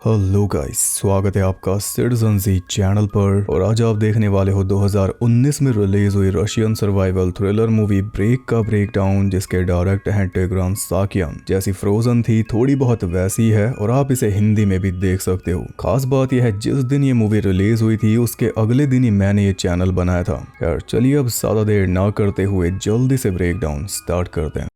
Hello guys, स्वागत है आपका सिटीजन जी चैनल पर। और आज आप देखने वाले हो 2019 में रिलीज हुई Russian survival thriller movie Break का ब्रेकडाउन, जिसके डायरेक्टर हैं टिग्रान साकियान। जैसी फ्रोजन थी थोड़ी बहुत वैसी है और आप इसे हिंदी में भी देख सकते हो। खास बात यह है जिस दिन ये मूवी रिलीज हुई थी उसके अगले दिन ही मैंने ये चैनल बनाया था। यार चलिए अब ज्यादा देर ना करते हुए जल्दी से ब्रेकडाउन स्टार्ट करते हैं।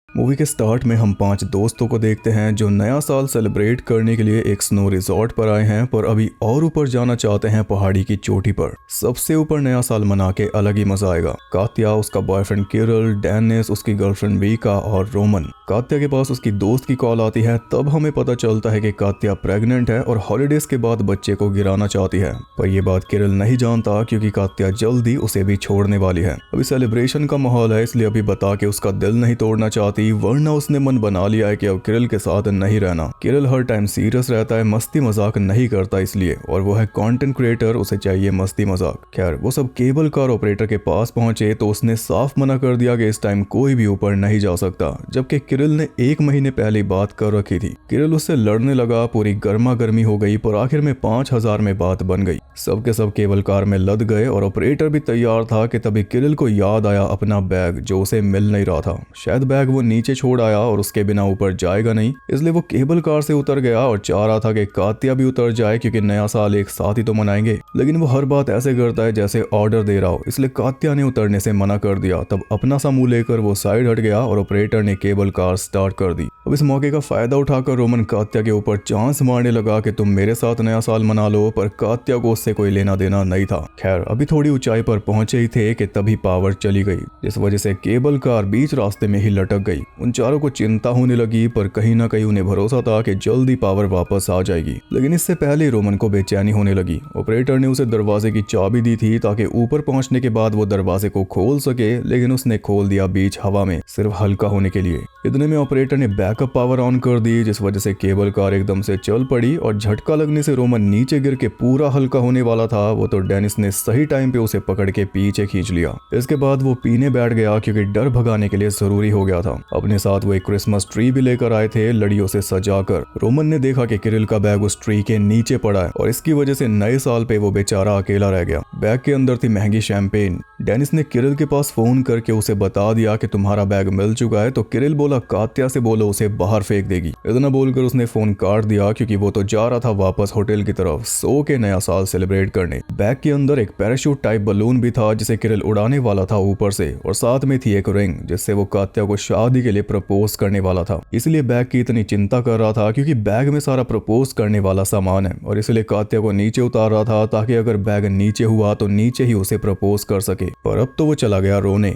मूवी के स्टार्ट में हम 5 दोस्तों को देखते हैं जो नया साल सेलिब्रेट करने के लिए एक स्नो रिजॉर्ट पर आए हैं, पर अभी और ऊपर जाना चाहते हैं पहाड़ी की चोटी पर। सबसे ऊपर नया साल मना के अलग ही मजा आएगा। कात्या, उसका बॉयफ्रेंड किरल, डेनिस, उसकी गर्लफ्रेंड वीका और रोमन। कात्या के पास उसकी दोस्त की कॉल आती है, तब हमें पता चलता है कि कात्या प्रेग्नेंट है और हॉलीडेज के बाद बच्चे को गिराना चाहती है। पर यह बात किरल नहीं जानता क्योंकि कात्या जल्दी उसे भी छोड़ने वाली है। अभी सेलिब्रेशन का माहौल है, इसलिए अभी बता के उसका दिल नहीं तोड़ना चाहती, वरना उसने मन बना लिया है कि अब किरल के साथ नहीं रहना। किरल हर टाइम सीरियस रहता है, मस्ती मजाक नहीं करता इसलिए, और वो है कंटेंट क्रिएटर, उसे चाहिए मस्ती मजाक। खैर वो सब केबल कार ऑपरेटर के पास पहुंचे तो उसने साफ मना कर दिया कि इस टाइम कोई भी ऊपर नहीं जा सकता, जबकि किरल ने 1 महीने पहले बात कर रखी थी। किरल उससे लड़ने लगा, पूरी गर्मा गर्मी हो गई, पर आखिर में 5000 में बात बन गई। सबके सब केबल कार में लद गए और ऑपरेटर भी तैयार था कि तभी किरल को याद आया अपना बैग जो उसे मिल नहीं रहा था। शायद बैग वो नीचे छोड़ आया और उसके बिना ऊपर जाएगा नहीं, इसलिए वो केबल कार से उतर गया और चाह रहा था कि कात्या भी उतर जाए क्योंकि नया साल एक साथ ही तो मनाएंगे। लेकिन वो हर बात ऐसे करता है जैसे ऑर्डर दे रहा हो, इसलिए कात्या ने उतरने से मना कर दिया। तब अपना सा मुंह लेकर वो साइड हट गया और ऑपरेटर ने केबल कार स्टार्ट कर दी। अब इस मौके का फायदा उठाकर रोमन कात्या के ऊपर चांस मारने लगा कि तुम मेरे साथ नया साल मना लो, पर कात्या को उससे कोई लेना देना नहीं था। खैर अभी थोड़ी ऊंचाई पर पहुंचे ही थे कि तभी पावर चली गई, जिस वजह से केबल कार बीच रास्ते में ही लटक गई। उन चारों को चिंता होने लगी, पर कहीं ना कहीं उन्हें भरोसा था कि जल्दी पावर वापस आ जाएगी। लेकिन इससे पहले रोमन को बेचैनी होने लगी। ऑपरेटर ने उसे दरवाजे की चाबी दी थी ताकि ऊपर पहुंचने के बाद वो दरवाजे को खोल सके, लेकिन उसने खोल दिया बीच हवा में, सिर्फ हल्का होने के लिए। इतने में ऑपरेटर ने बैकअप पावर ऑन कर दी, जिस वजह से केबल कार एकदम से चल पड़ी और झटका लगने से रोमन नीचे गिर के पूरा हल्का होने वाला था। वो तो डेनिस ने सही टाइम पे उसे पकड़ के पीछे खींच लिया। इसके बाद वो पीने बैठ गया क्योंकि डर भगाने के लिए जरूरी हो गया था। अपने साथ वो एक क्रिसमस ट्री भी लेकर आए थे लड़ियों से सजाकर। रोमन ने देखा कि किरिल का बैग उस ट्री के नीचे पड़ा है और इसकी वजह से नए साल पे वो बेचारा अकेला रह गया। बैग के अंदर थी महंगी शैंपेन। डेनिस ने किरिल के पास फोन करके उसे बता दिया कि तुम्हारा बैग मिल चुका है, तो किरिल बोला कात्या से बोलो उसे बाहर फेंक देगी। इतना बोलकर उसने फोन काट दिया क्योंकि वो तो जा रहा था वापस होटल की तरफ सो के नया साल सेलिब्रेट करने। बैग के अंदर एक पैराशूट टाइप बलून भी था जिसे किरिल उड़ाने वाला था ऊपर से, और साथ में थी एक रिंग जिससे वो कात्या को शादी के लिए प्रपोज करने वाला था। इसलिए बैग की इतनी चिंता कर रहा था क्योंकि बैग में सारा प्रपोज करने वाला सामान है, और इसलिए कात्या को नीचे उतार रहा था ताकि अगर बैग नीचे हुआ तो नीचे ही उसे प्रपोज कर सके। पर अब तो वो चला गया रोने,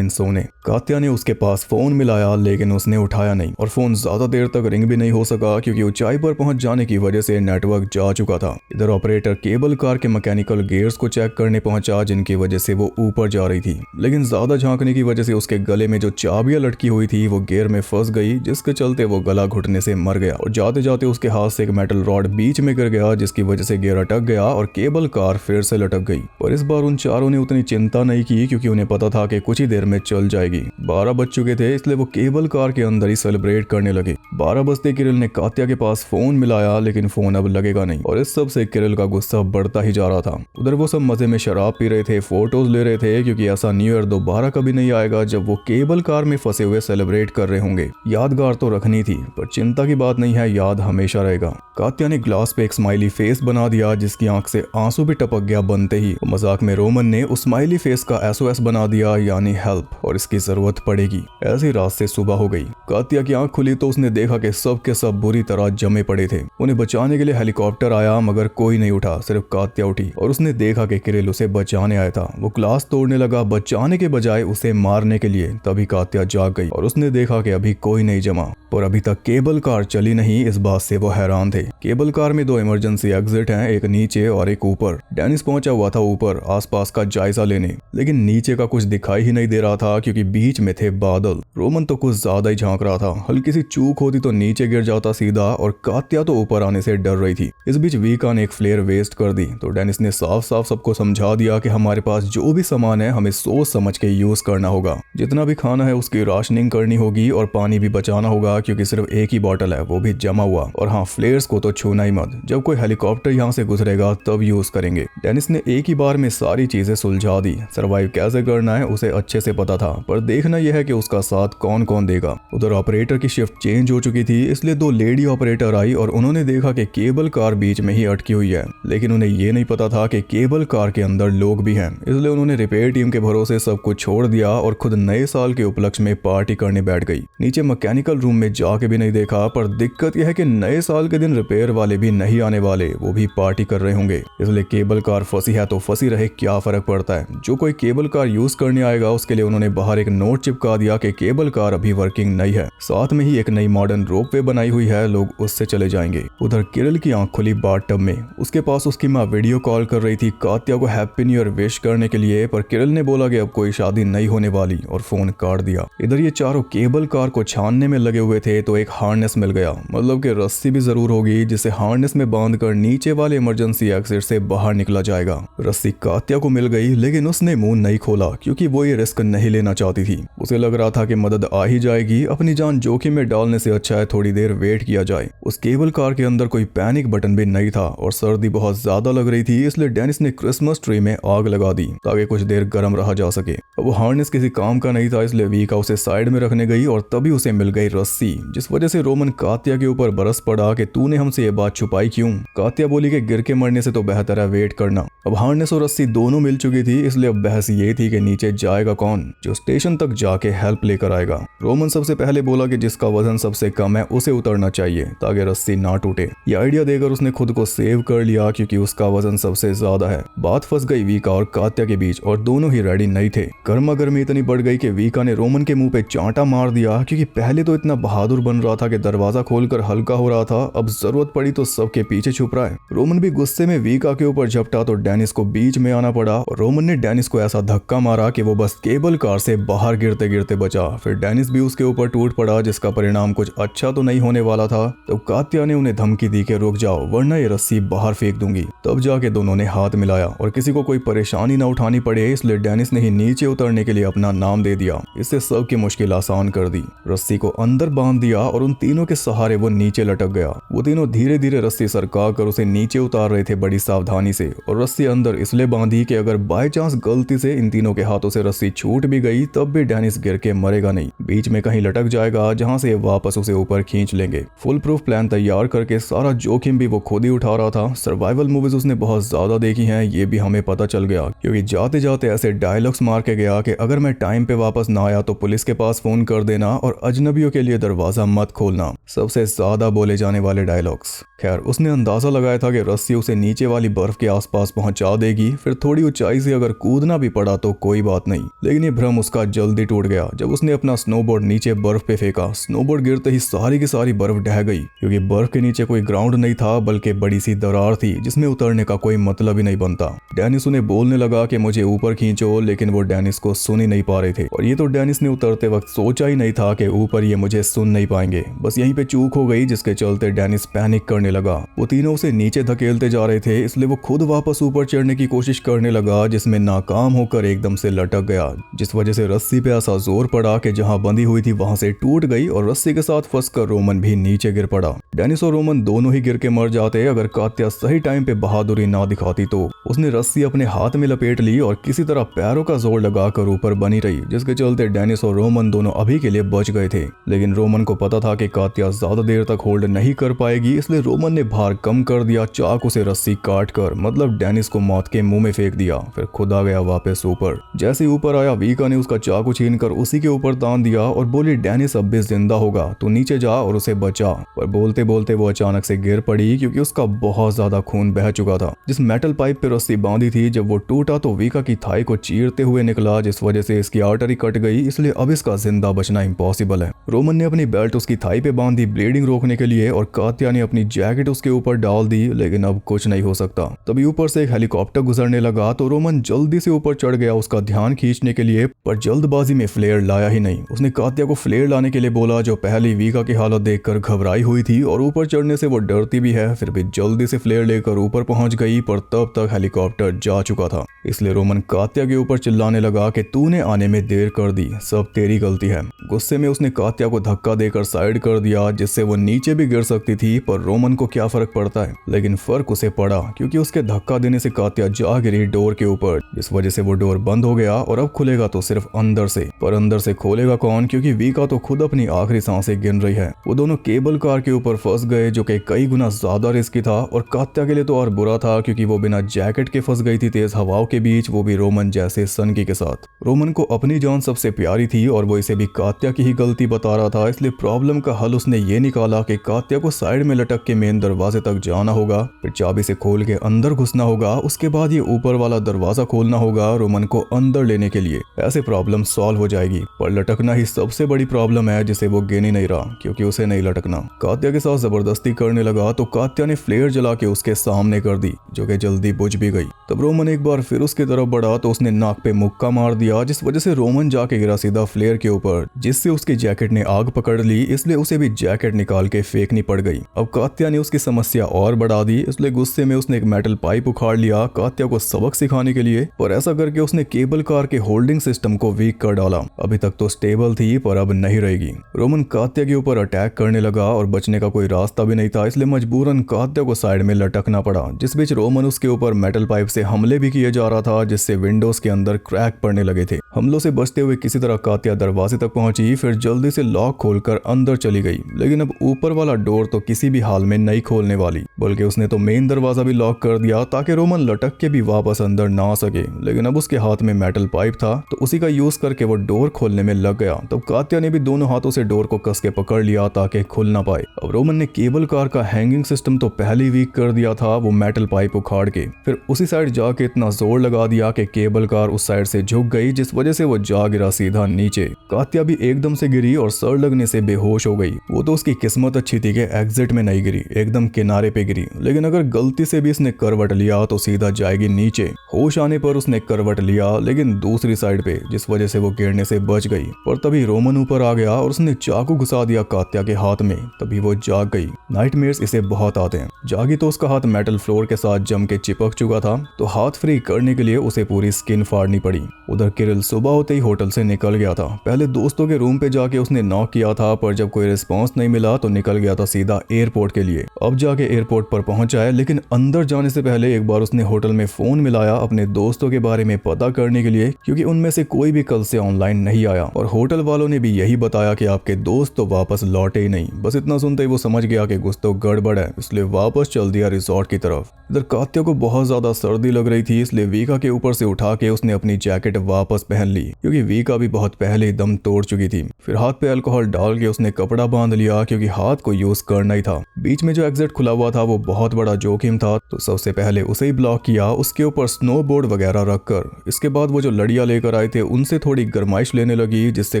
सोने। कात्या ने उसके पास फोन मिलाया लेकिन उसने उठाया नहीं, और फोन ज्यादा देर तक रिंग भी नहीं हो सका क्योंकि ऊंचाई पर पहुंच जाने की वजह से नेटवर्क जा चुका था। इधर ऑपरेटर केबल कार के मैकेनिकल गियर्स को चेक करने पहुंचा जिनकी वजह से वो ऊपर जा रही थी, लेकिन ज्यादा झांकने की वजह से उसके गले में जो चाबियां लटकी हुई थी वो गियर में फंस गई, जिसके चलते वो गला घुटने से मर गया। और जाते जाते उसके हाथ से एक मेटल रॉड बीच में गिर गया जिसकी वजह से गियर अटक गया और केबल कार फिर से लटक गई। और इस बार उन चारों ने उतनी चिंता नहीं की क्योंकि उन्हें पता था कि कुछ ही देर में चल जाएगी। 12 बज चुके थे, इसलिए वो केबल कार के अंदर ही सेलिब्रेट करने लगे। 12 बजते किरिल ने कात्या के पास फोन मिलाया लेकिन फोन अब लगेगा नहीं, और इस सब से किरिल का गुस्सा बढ़ता ही जा रहा था। उधर वो सब मजे में शराब पी रहे थे, फोटोज ले रहे थे क्योंकि ऐसा न्यू ईयर दोबारा कभी नहीं आएगा जब वो केबल कार में फंसे हुए सेलिब्रेट कर रहे होंगे। यादगार तो रखनी थी, पर चिंता की बात नहीं है, याद हमेशा रहेगा। कात्या ने ग्लास पे एक स्माइली फेस बना दिया जिसकी आंख से आंसू भी टपक गया बनते ही। मजाक में रोमन ने उस स्माइली फेस का SOS बना दिया, यानी हेल्प, और इसकी जरूरत पड़ेगी। ऐसी रात से सुबह हो गई। कात्या की आंख खुली तो उसने देखा कि सब के सब बुरी तरह जमे पड़े थे। उन्हें बचाने के लिए हेलीकॉप्टर आया मगर कोई नहीं उठा, सिर्फ कात्या उठी, और उसने देखा कि किरिल उसे बचाने आया था। वो ग्लास तोड़ने लगा, बचाने के बजाय उसे मारने के लिए। तभी कात्या जाग गई और उसने उसने देखा कि अभी कोई नहीं जमा, पर अभी तक केबल कार चली नहीं। इस बात से वो हैरान थे। केबल कार में 2 इमरजेंसी एग्जिट हैं, एक नीचे और एक ऊपर। डेनिस पहुंचा हुआ था ऊपर आसपास का जायजा लेने, लेकिन नीचे का कुछ दिखाई ही नहीं दे रहा था क्योंकि बीच में थे बादल। रोमन तो कुछ ज्यादा ही झांक रहा था, हल्की सी चूक होती तो नीचे गिर जाता सीधा, और कात्या तो ऊपर आने से डर रही थी। इस बीच वीका ने एक फ्लेयर वेस्ट कर दी तो डेनिस ने साफ साफ सबको समझा दिया कि हमारे पास जो भी सामान है हमें सोच समझ के यूज करना होगा। जितना भी खाना है उसकी राशनिंग करनी होगी और पानी भी बचाना होगा क्योंकि सिर्फ एक ही बॉटल है, वो भी जमा हुआ। और हाँ, फ्लेयर्स को तो छूना ही मत, जब कोई हेलीकॉप्टर यहाँ से गुजरेगा तब यूज करेंगे। डेनिस ने एक ही बार में सारी चीजें सुलझा दी। सर्वाइव कैसे करना है उसे अच्छे से पता था, पर देखना यह है कि उसका साथ कौन कौन देगा। उधर ऑपरेटर की शिफ्ट चेंज हो चुकी थी, इसलिए 2 लेडी ऑपरेटर आई और उन्होंने देखा कि केबल कार बीच में ही अटकी हुई है, लेकिन उन्हें ये नहीं पता था कि केबल कार के अंदर लोग भी हैं। इसलिए उन्होंने रिपेयर टीम के भरोसे सब कुछ छोड़ दिया और खुद नए साल के उपलक्ष्य में पार्टी करने बैठ गई। नीचे मैकेनिकल रूम में जाके भी नहीं देखा, पर दिक्कत यह है कि नए साल के दिन रिपेयर वाले भी नहीं आने वाले, वो भी पार्टी कर रहे होंगे। इसलिए केबल कार फंसी है तो फंसी रहे, क्या फर्क पड़ता है। जो कोई केबल कार यूज करने आएगा उसके लिए उन्होंने बाहर एक नोट चिपका दिया कि केबल कार अभी वर्किंग नहीं है। साथ में ही एक नई मॉडर्न रोपवे बनाई हुई है, लोग उससे चले जाएंगे। उधर किरल की आंख खुली बाथटब में। उसके पास उसकी माँ वीडियो कॉल कर रही थी कात्या को हैप्पी न्यू ईयर विश करने के लिए, पर किरल ने बोला कि अब कोई शादी नहीं होने वाली और फोन काट दिया। इधर ये चारों केबल कार को छानने में लगे हुए थे तो एक हार्नेस मिल गया, मतलब कि रस्सी भी जरूर होगी जिसे हार्नेस में बांधकर नीचे वाले इमरजेंसी एग्जिट से बाहर निकला जाएगा। रस्सी कात्या को मिल गई, लेकिन उसने मुंह नहीं खोला क्योंकि वो ये रिस्क नहीं लेना चाहती थी। उसे लग रहा था कि मदद आ ही जाएगी, अपनी जान जोखिम में डालने से अच्छा है थोड़ी देर वेट किया जाए। उस केबल कार के अंदर कोई पैनिक बटन भी नहीं था और सर्दी बहुत ज्यादा लग रही थी, इसलिए डेनिस ने क्रिसमस ट्री में आग लगा दी ताकि कुछ देर गर्म रहा जा सके। अब वो हार्नेस किसी काम का नहीं था, इसलिए वीका उसे साइड में रखने गई और तभी उसे मिल गई रस्सी, जिस वजह से रोमन कात्या के ऊपर बरस पड़ा कि तूने हमसे ये बात छुपाई क्यों। कात्या बोली कि गिर के मरने से तो बेहतर है वेट करना। अब हार्नेस और रस्सी दोनों मिल चुकी थी, इसलिए अब बहस ये थी कि नीचे जाएगा कौन, जो स्टेशन तक जाके हेल्प लेकर आएगा। रोमन सबसे पहले बोला कि जिसका वजन सबसे कम है उसे उतरना चाहिए ताकि रस्सी ना टूटे। ये आइडिया देकर उसने खुद को सेव कर लिया क्योंकि उसका वजन सबसे ज्यादा है। बात फंस गई वीका और कात्या के बीच और दोनों ही रेडी नहीं थे। गर्मा गर्मी इतनी बढ़ गई कि वीका ने रोमन के मुंह पे चांटा मार दिया, क्योंकि पहले तो इतना बहादुर बन रहा था कि दरवाजा खोलकर हल्का हो रहा था, अब जरूरत पड़ी तो सबके पीछे छुप रहा है। रोमन भी गुस्से में वीका के ऊपर झपटा तो डेनिस को बीच में आना पड़ा और रोमन ने डेनिस को ऐसा धक्का मारा कि वो बस केबल कार से बाहर गिरते गिरते बचा। फिर डेनिस भी उसके ऊपर टूट पड़ा, जिसका परिणाम कुछ अच्छा तो नहीं होने वाला था। तो कात्या ने उन्हें धमकी दी कि रुक जाओ वरना ये रस्सी बाहर फेंक दूंगी। तब जाके दोनों ने हाथ मिलाया और किसी को कोई परेशानी न उठानी पड़े, इसलिए डेनिस ने ही नीचे उतरने के लिए अपना नाम दे दिया। इससे सबकी मुश्किल आसान कर दी। रस्सी को अंदर बांध दिया और उन तीनों के सहारे वो नीचे लटक गया। वो तीनों धीरे धीरे रस्सी सरका कर उसे नीचे उतार रहे थे बड़ी सावधानी से, और रस्सी अंदर इसलिए बांधी कि अगर बाय चांस गलती से इन तीनों के हाथों से रस्सी छूट भी गई तब भी डेनिस गिर के मरेगा नहीं, बीच में कहीं लटक जाएगा जहां से वापस उसे ऊपर खींच लेंगे। फुल प्रूफ प्लान तैयार करके सारा जोखिम भी वो खुद ही उठा रहा था। सर्वाइवल मूवीज उसने बहुत ज्यादा देखी हैं, ये भी हमें पता चल गया, क्योंकि जाते जाते ऐसे डायलॉग्स मार के गया कि अगर मैं टाइम पे वापस ना आया तो पुलिस के पास फोन कर देना और अजनबियों के लिए दरवाजा मत खोलना। सबसे ज्यादा बोले जाने वाले डायलॉग्स। खैर उसने अंदाजा लगाया था कि रस्सी उसे नीचे वाली बर्फ के आसपास पहुंचा देगी, फिर थोड़ी ऊंचाई से अगर कूदना भी पड़ा तो कोई बात नहीं। लेकिन ये भ्रम उसका जल्दी टूट गया जब उसने अपना स्नोबोर्ड नीचे बर्फ पे फेंका। स्नोबोर्ड गिरते ही सारी की सारी बर्फ ढह गई, क्योंकि बर्फ के नीचे कोई ग्राउंड नहीं था बल्कि बड़ी सी दरार थी जिसमें उतरने का कोई मतलब ही नहीं बनता। डेनिस उन्हें बोलने लगा कि मुझे ऊपर खींचो, लेकिन वो डेनिस को सुन ही नहीं पा रहे थे। और ये तो डेनिस ने उतरते वक्त सोचा ही नहीं था कि ऊपर ये मुझे सुन नहीं पाएंगे। बस यहीं पे चूक हो गई, जिसके चलते डेनिस पैनिक करने लगा। वो तीनों उसे नीचे धकेलते जा रहे थे, इसलिए वो खुद वापस ऊपर चढ़ने की कोशिश करने लगा, जिसमें नाकाम होकर एकदम से लटक गया, जिस वजह से रस्सी पे ऐसा जोर पड़ा कि जहां बंधी हुई थी वहां से टूट गई और रस्सी के साथ फंसकर रोमन भी नीचे गिर पड़ा। डेनिस और रोमन दोनों ही गिर के मर जाते अगर कात्या सही टाइम पे बहादुरी ना दिखाती तो। उसने रस्सी अपने हाथ में लपेट ली और किसी तरह पैरों का जोर लगाकर ऊपर बनी रही, जिसके चलते डेनिस और रोमन दोनों अभी के लिए बच गए थे। लेकिन रोमन को पता था कि कात्या ज्यादा देर तक होल्ड नहीं कर पाएगी, इसलिए रोमन रोमन ने भार कम कर दिया, चाकू से रस्सी काट कर मतलब डेनिस को मौत के मुंह में फेंक दिया, फिर खुद आ गया वापस ऊपर। जैसे ही ऊपर आया वीका ने उसका चाकू छीन कर उसी के ऊपर तान दिया और बोली डेनिस अब भी जिंदा होगा, तू नीचे जा और उसे बचा। पर बोलते बोलते वो अचानक से गिर पड़ी क्योंकि उसका बहुत ज्यादा खून बह चुका था। जिस मेटल पाइप पे रस्सी बांधी थी जब वो टूटा तो वीका की थाई को चीरते हुए निकला, जिस वजह से इसकी आर्टरी कट गई, इसलिए अब इसका जिंदा बचना इम्पॉसिबल है। रोमन ने अपनी बेल्ट उसकी थाई पे बांधी ब्लीडिंग रोकने के लिए और कात्या ने अपनी जैकेट उसके ऊपर डाल दी, लेकिन अब कुछ नहीं हो सकता। तभी ऊपर से एक हेलीकॉप्टर गुजरने लगा तो रोमन जल्दी से ऊपर चढ़ गया उसका ध्यान खींचने के लिए, पर जल्दबाजी में फ्लेयर लाया ही नहीं। उसने कात्या को फ्लेयर लाने के लिए बोला जो पहले वीका की हालत देखकर घबराई हुई थी और ऊपर चढ़ने से वो डरती भी है, फिर भी जल्दी से फ्लेयर लेकर ऊपर पहुंच गई, पर तब तक हेलीकॉप्टर जा चुका था। इसलिए रोमन कात्या के ऊपर चिल्लाने लगा कि तूने आने में देर कर दी, सब तेरी गलती है। गुस्से में उसने कात्या को धक्का देकर साइड कर दिया जिससे वो नीचे भी गिर सकती थी, पर रोमन को क्या फर्क पड़ता है। लेकिन फर्क उसे पड़ा क्योंकि उसके धक्का देने से कात्या जा गिरी डोर के ऊपर, जिस वजह से वो डोर बंद हो गया और अब खुलेगा तो सिर्फ अंदर से। पर अंदर से खोलेगा कौन, क्योंकि वीका तो खुद अपनी आखिरी सांसें गिन रही है। वो दोनों केबल कार के ऊपर फंस गए जो कि कई गुना ज्यादा रिस्की था और कात्या के लिए तो और बुरा था क्योंकि वो बिना जैकेट के फंस गई थी तेज हवाओं के बीच, वो भी रोमन जैसे सनकी के साथ। रोमन को अपनी जान सबसे प्यारी थी और वो इसे भी कात्या की ही गलती बता रहा था, इसलिए प्रॉब्लम का हल उसने ये निकाला कि कात्या को साइड में लटक के मेन दरवाजे तक जाना होगा, फिर चाबी से खोल के अंदर घुसना होगा, उसके बाद ये ऊपर वाला दरवाजा खोलना होगा रोमन को अंदर लेने के लिए। ऐसे प्रॉब्लम सॉल्व हो जाएगी। पर लटकना ही सबसे बड़ी प्रॉब्लम है जिसे वो गिन ही नहीं रहा क्योंकि उसे नहीं लटकना। कात्या के साथ जबरदस्ती करने लगा तो कात्या ने फ्लेयर जला के उसके सामने कर दी जो कि जल्दी बुझ भी गई। तब रोमन एक बार फिर उसकी तरफ बढ़ा तो उसने नाक पे मुक्का मार दिया, जिस वजह से रोमन जाके गिरा सीधा फ्लेयर के ऊपर, जिससे उसकी जैकेट ने आग पकड़ ली, इसलिए उसे भी जैकेट निकाल के फेंकनी पड़ गई। अब कात्या ने उसकी समस्या और बढ़ा दी, इसलिए गुस्से में उसने एक मेटल पाइप उखाड़ लिया कात्या को सबक सिखाने के लिए, पर ऐसा करके उसने केबल कार के होल्डिंग सिस्टम को वीक कर डाला। अभी तक तो स्टेबल थी पर अब नहीं रहेगी। रोमन कात्या के ऊपर अटैक करने लगा और बचने का कोई रास्ता भी नहीं था, इसलिए मजबूरन कात्या को साइड में लटकना पड़ा, जिस बीच रोमन उसके ऊपर मेटल पाइप से हमले भी किए जा रहा था जिससे विंडोज के अंदर क्रैक पड़ने लगे थे। हमलों से बचते हुए किसी तरह कात्या दरवाजे तक पहुंची, फिर जल्दी से लॉक खोलकर अंदर चली गई, लेकिन अब ऊपर वाला डोर तो किसी भी हाल में नहीं खोलने वाली, बल्कि उसने तो मेन दरवाजा भी लॉक कर दिया ताकि रोमन लटक के भी वापस अंदर ना आ सके। लेकिन अब उसके हाथ में मेटल पाइप था तो उसी का यूज करके वो डोर खोलने में लग गया। तब कात्या ने भी दोनों हाथों से डोर को कस के पकड़ लिया ताकि खुल ना पाए। अब रोमन ने केबल कार का हैंगिंग सिस्टम तो पहले ही वीक कर दिया था, वो मेटल पाइप उखाड़ के फिर उसी साइड जाके इतना जोर लगा दिया कि केबल कार उस साइड से झुक गई, जिस वजह से वो जा गिरा सीधा नीचे। कात्या भी एकदम से गिरी और सर लगने से बेहोश हो गई। वो तो उसकी किस्मत अच्छी थी कि एग्जिट में नहीं गिरी, एकदम किनारे पे गिरी, लेकिन अगर गलती से भी इसने करवट लिया तो सीधा जाएगी नीचे। होश आने पर उसने करवट लिया लेकिन दूसरी साइड पे, जिस वजह से वो गिरने से बच गई। पर तभी रोमन ऊपर आ गया और उसने चाकू घुसा दिया कात्या के हाथ में, तभी वो जाग गई। नाइटमेयर्स इसे बहुत आते हैं। जागी तो उसका हाथ मेटल फ्लोर के साथ जम के चिपक चुका था, तो हाथ फ्री करने के लिए उसे पूरी स्किन फाड़नी पड़ी। उधर किरिल सुबह होते ही होटल से निकल गया था। पहले दोस्तों के रूम पे जाके उसने नॉक किया था, पर जब कोई रिस्पॉन्स नहीं मिला तो निकल गया था सीधा एयरपोर्ट के लिए। अब जाके एयरपोर्ट पर पहुंचा है, लेकिन अंदर जाने से पहले एक बार उसने होटल में फोन मिलाया अपने दोस्तों के बारे में पता करने के लिए, क्योंकि उनमें से कोई भी कल से ऑनलाइन नहीं आया और होटल वालों ने भी यही बताया कि आपके दोस्त तो वापस लौटे ही नहीं। बस इतना सुनते ही वो समझ गया कि कुछ तो गड़बड़ है, इसलिए वापस चल दिया रिजॉर्ट की तरफ। इधर कात्या को बहुत ज्यादा सर्दी लग रही थी, इसलिए वीका के ऊपर से उठा के उसने अपनी जैकेट वापस पहन ली, क्योंकि वीका भी बहुत पहले ही दम तोड़ चुकी थी। फिर हाथ पे अल्कोहल डाल के उसने कपड़ा बांध लिया, क्योंकि हाथ को यूज करना ही था। बीच में जो एग्जिट खुला हुआ था वो बहुत बड़ा जोखिम था, तो सबसे पहले उसे ही ब्लॉक किया, उसके ऊपर स्नोबोर्ड वगैरह रखकर। इसके बाद वो जो लड़ियां लेकर आए थे उनसे थोड़ी गर्माइश लेने लगी, जिससे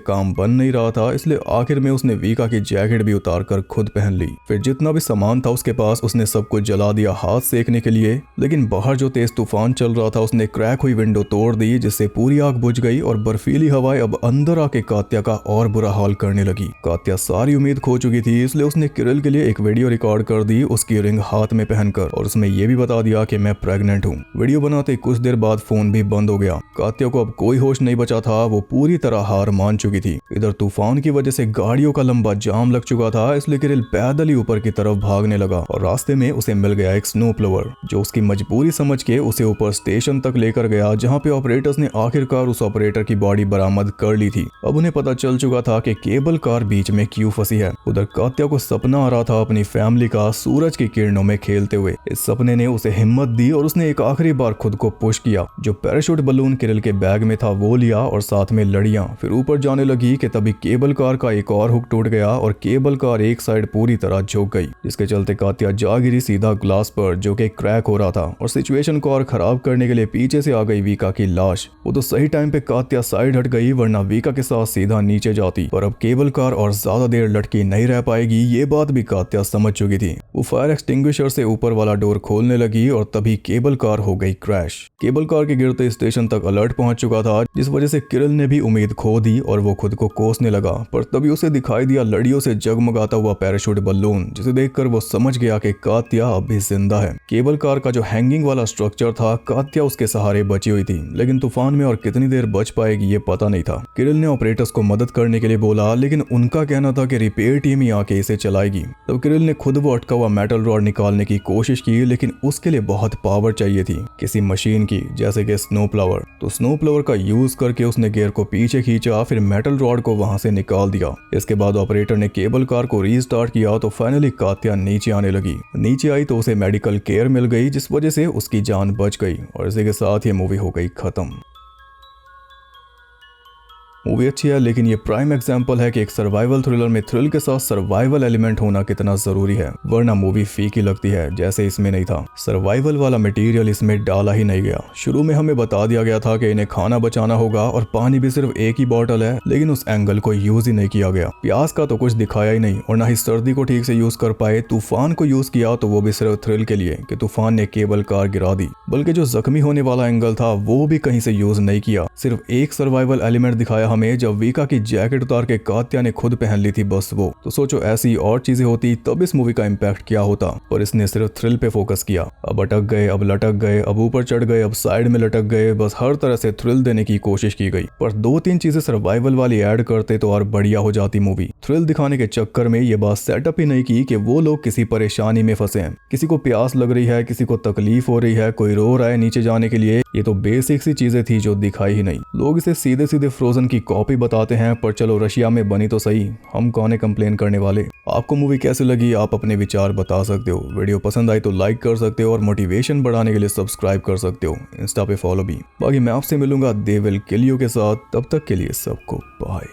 काम बन नहीं रहा था, इसलिए आखिर में उसने वीका की जैकेट भी उतार कर खुद पहन ली। फिर जितना भी सामान था उसके पास उसने सब कुछ जला दिया हाथ सेकने के लिए, लेकिन बाहर जो तेज तूफान चल रहा था उसने क्रैक हुई विंडो तोड़ दी, जिससे पूरी आग बुझ गई और बर्फीली हवाएं अब अंदर आके कात्या का और बुरा हाल करने लगी। कात्या सारी उम्मीद खो चुकी थी, इसलिए उसने किरिल के लिए एक वीडियो रिकॉर्ड कर दी उसकी रिंग हाथ में पहनकर, और उसमें ये भी बता दिया कि मैं प्रेग्नेंट हूँ। वीडियो बनाते कुछ देर बाद फोन भी बंद हो गया। कात्या को अब कोई होश नहीं बचा था, वो पूरी तरह हार मान चुकी थी। इधर तूफान की वजह से गाड़ियों का लंबा जाम लग चुका था, इसलिए किरिल पैदल ही ऊपर की तरफ भागने लगा और रास्ते में उसे मिल गया एक स्नो प्लोवर, जो उसकी मजबूरी समझ के उसे ऊपर स्टेशन तक लेकर गया, जहाँ पे ऑपरेटर्स ने आखिर आखिरकार उस ऑपरेटर की बॉडी बरामद कर ली थी। अब उन्हें पता चल चुका था कि केबल कार बीच में क्यों फंसी है। उधर कात्या को सपना आ रहा था अपनी फैमिली का सूरज की किरणों में खेलते हुए। इस सपने ने उसे हिम्मत दी और उसने एक आखिरी बार खुद को पुश किया। जो पैराशूट बलून किरिल के बैग में था वो लिया और साथ में लड़ियां। फिर ऊपर जाने लगी कि तभी केबल कार का एक और हुक टूट गया और केबल कार एक साइड पूरी तरह झुक गई, जिसके चलते कात्या जा गिरी सीधा ग्लास पर जो कि क्रैक हो रहा था। और सिचुएशन को और खराब करने के लिए पीछे से आ गई वीका की लाश। वो तो सही टाइम पे कात्या साइड हट गई, वरना वीका के साथ सीधा नीचे जाती। पर अब केबल कार और ज्यादा देर लटकी नहीं रह पाएगी, ये बात भी कात्या समझ चुकी थी। वो फायर एक्सटिंग्विशर से ऊपर वाला डोर खोलने लगी और तभी केबल कार हो गई क्रैश। केबल कार के गिरते स्टेशन तक अलर्ट पहुंच चुका था, जिस वजह से किरिल ने भी उम्मीद खो दी और वो खुद को कोसने लगा। पर तभी उसे दिखाई दिया लड़ियों से जगमगाता हुआ पैराशूट बलून, जिसे देखकर वो समझ गया कि कात्या अब भी जिंदा है। केबल कार का जो हैंगिंग वाला स्ट्रक्चर था, कात्या उसके सहारे बची हुई थी, लेकिन तूफान में और कितनी देर बच पाएगी ये पता नहीं था। किरिल ने ऑपरेटर्स को मदद करने के लिए बोला, लेकिन उनका कहना था कि रिपेयर टीम ही आके इसे चलाएगी। तब किरिल ने खुद वो अटका हुआ मेटल रॉड निकालने की कोशिश की, लेकिन उसके लिए बहुत पावर चाहिए थी किसी मशीन की, जैसे कि स्नो प्लावर। तो स्नो प्लावर का यूज करके उसने गियर को पीछे खींचा, फिर मेटल रॉड को वहां से निकाल दिया। इसके बाद ऑपरेटर ने केबल कार को रीस्टार्ट किया तो फाइनली कात्या नीचे आने लगी। नीचे आई तो उसे मेडिकल केयर मिल गई, जिस वजह से उसकी जान बच गई और इसी के साथ ये मूवी हो गई खत्म। मूवी अच्छी है, लेकिन ये प्राइम एग्जांपल है कि एक सर्वाइवल थ्रिलर में थ्रिल के साथ सर्वाइवल एलिमेंट होना कितना जरूरी है, वरना मूवी फीकी लगती है, जैसे इसमें नहीं था। सर्वाइवल वाला मटेरियल इसमें डाला ही नहीं गया। शुरू में हमें बता दिया गया था कि इन्हें खाना बचाना होगा और पानी भी सिर्फ एक ही बॉटल है, लेकिन उस एंगल को यूज ही नहीं किया गया। प्याज का तो कुछ दिखाया ही नहीं और ना ही सर्दी को ठीक से यूज कर पाए। तूफान को यूज किया तो वो भी सिर्फ थ्रिल के लिए कि तूफान ने केबल कार गिरा दी, बल्कि जो जख्मी होने वाला एंगल था वो भी कहीं से यूज नहीं किया। सिर्फ एक सर्वाइवल एलिमेंट दिखाया हमें, जब वीका की जैकेट उतार के कात्या ने खुद पहन ली थी बस वो। तो सोचो ऐसी और चीजें होती तब इस मूवी का इम्पैक्ट क्या होता, पर इसने सिर्फ थ्रिल पे फोकस किया। अब अटक गए, अब लटक गए, अब ऊपर चढ़ गए, अब साइड में लटक गए, बस हर तरह से थ्रिल देने की कोशिश की गई। पर 2-3 चीजें सर्वाइवल वाली ऐड करते तो और बढ़िया हो जाती मूवी। थ्रिल दिखाने के चक्कर में ये बात सेटअप ही नहीं की कि वो लोग किसी परेशानी में फंसे हैं, किसी को प्यास लग रही है, किसी को तकलीफ हो रही है, कोई रो रहा है नीचे जाने के लिए। ये तो बेसिक सी चीजें थी जो दिखाई ही नहीं। लोग इसे सीधे सीधे फ्रोजन की कॉपी बताते हैं, पर चलो रशिया में बनी तो सही, हम कौन है कंप्लेन करने वाले। आपको मूवी कैसी लगी आप अपने विचार बता सकते हो। वीडियो पसंद आई तो लाइक कर सकते हो और मोटिवेशन बढ़ाने के लिए सब्सक्राइब कर सकते हो। इंस्टा पे फॉलो भी। बाकी मैं आपसे मिलूंगा दे विल किल यू के साथ, तब तक के लिए सबको बाय।